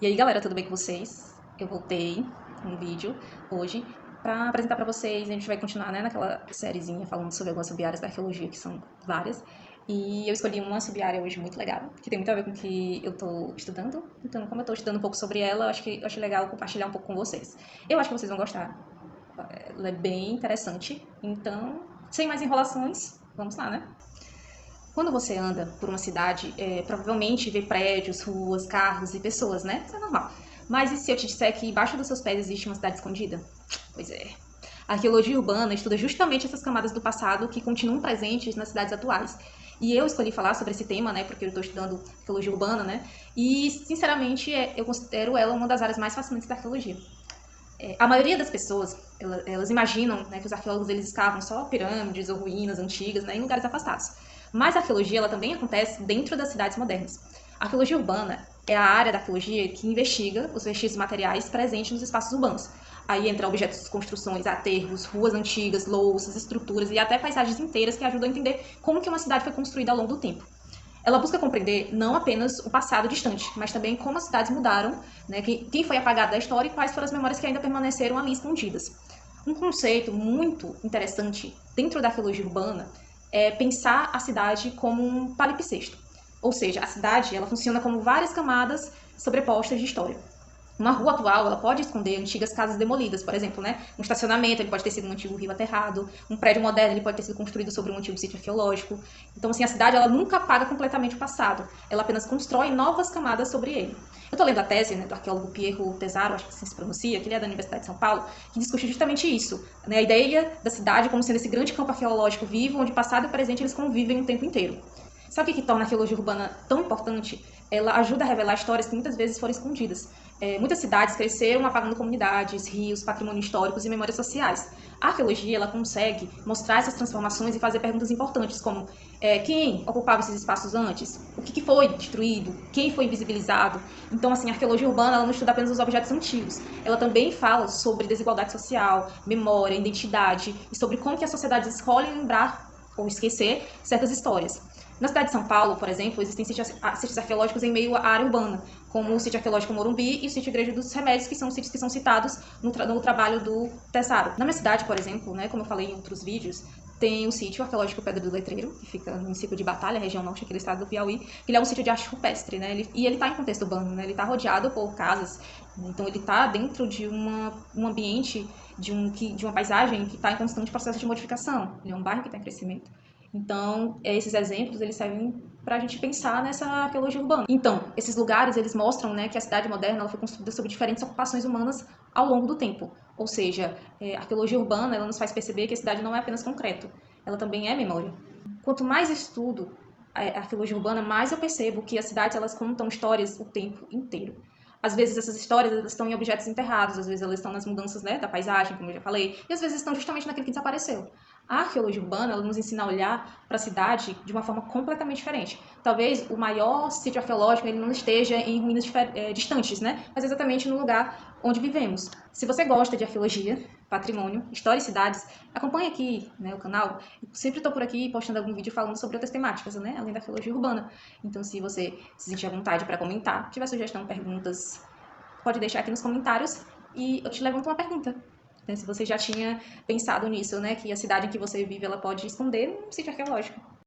E aí, galera, tudo bem com vocês? Eu voltei um vídeo hoje para apresentar para vocês. A gente vai continuar, né, naquela sériezinha falando sobre algumas sub-áreas da arqueologia, que são várias. E eu escolhi uma sub-área hoje muito legal, que tem muito a ver com o que eu tô estudando. Então, como eu tô estudando um pouco sobre ela, eu acho legal compartilhar um pouco com vocês. Eu acho que vocês vão gostar. Ela é bem interessante. Então, sem mais enrolações, vamos lá, né? Quando você anda por uma cidade, provavelmente vê prédios, ruas, carros e pessoas, né? Isso é normal. Mas e se eu te disser que embaixo dos seus pés existe uma cidade escondida? Pois é. A arqueologia urbana estuda justamente essas camadas do passado que continuam presentes nas cidades atuais. E eu escolhi falar sobre esse tema, né, porque eu estou estudando arqueologia urbana, né, e sinceramente eu considero ela uma das áreas mais fascinantes da arqueologia. A maioria das pessoas, elas imaginam, né, que os arqueólogos eles escavam só pirâmides ou ruínas antigas, né, em lugares afastados. Mas a arqueologia ela também acontece dentro das cidades modernas. A arqueologia urbana é a área da arqueologia que investiga os vestígios materiais presentes nos espaços urbanos. Aí entra objetos de construções, aterros, ruas antigas, louças, estruturas e até paisagens inteiras que ajudam a entender como que uma cidade foi construída ao longo do tempo. Ela busca compreender não apenas o passado distante, mas também como as cidades mudaram, né, quem foi apagado da história e quais foram as memórias que ainda permaneceram ali escondidas. Um conceito muito interessante dentro da arqueologia urbana é pensar a cidade como um palimpsesto. Ou seja, a cidade ela funciona como várias camadas sobrepostas de história. Uma rua atual, ela pode esconder antigas casas demolidas, por exemplo, né? Um estacionamento, ele pode ter sido um antigo rio aterrado. Um prédio moderno, ele pode ter sido construído sobre um antigo sítio arqueológico. Então, assim, a cidade, ela nunca apaga completamente o passado. Ela apenas constrói novas camadas sobre ele. Eu tô lendo a tese, né, do arqueólogo Piero Tesaro, acho que assim se pronuncia, que ele é da Universidade de São Paulo, que discute justamente isso, né? A ideia da cidade como sendo esse grande campo arqueológico vivo, onde passado e presente eles convivem o tempo inteiro. Sabe o que torna a arqueologia urbana tão importante? Ela ajuda a revelar histórias que muitas vezes foram escondidas. Muitas cidades cresceram apagando comunidades, rios, patrimônio históricos e memórias sociais. A arqueologia ela consegue mostrar essas transformações e fazer perguntas importantes, como quem ocupava esses espaços antes? O que foi destruído? Quem foi invisibilizado? Então, assim, a arqueologia urbana ela não estuda apenas os objetos antigos. Ela também fala sobre desigualdade social, memória, identidade e sobre como que as sociedades escolhem lembrar ou esquecer certas histórias. Na cidade de São Paulo, por exemplo, existem sítios arqueológicos em meio à área urbana, como o sítio arqueológico Morumbi e o sítio Igreja dos Remédios, que são sítios que são citados no trabalho do Tessaro. Na minha cidade, por exemplo, né, como eu falei em outros vídeos, tem o sítio arqueológico Pedra do Letreiro, que fica no município de Batalha, região norte aqui do estado do Piauí. Ele é um sítio de arte rupestre, né? E ele está em contexto urbano, né? Ele está rodeado por casas, né? Então ele está dentro de um ambiente, de uma paisagem que está em constante processo de modificação. Ele é um bairro que está em crescimento. Então, esses exemplos, eles servem para a gente pensar nessa arqueologia urbana. Então, esses lugares, eles mostram, né, que a cidade moderna ela foi construída sob diferentes ocupações humanas ao longo do tempo. Ou seja, a arqueologia urbana ela nos faz perceber que a cidade não é apenas concreto, ela também é memória. Quanto mais estudo a arqueologia urbana, mais eu percebo que as cidades elas contam histórias o tempo inteiro. Às vezes essas histórias elas estão em objetos enterrados, às vezes elas estão nas mudanças, né, da paisagem, como eu já falei, e às vezes estão justamente naquilo que desapareceu. A arqueologia urbana ela nos ensina a olhar para a cidade de uma forma completamente diferente. Talvez o maior sítio arqueológico ele não esteja em ruínas distantes, né? Mas exatamente no lugar onde vivemos. Se você gosta de arqueologia, patrimônio, história e cidades, acompanhe aqui, né, o canal. Eu sempre estou por aqui postando algum vídeo falando sobre outras temáticas, né? Além da arqueologia urbana. Então, se você se sentir à vontade para comentar, tiver sugestão, perguntas, pode deixar aqui nos comentários e eu te levanto uma pergunta. Né? Se você já tinha pensado nisso, né? Que a cidade em que você vive ela pode esconder um sítio arqueológico.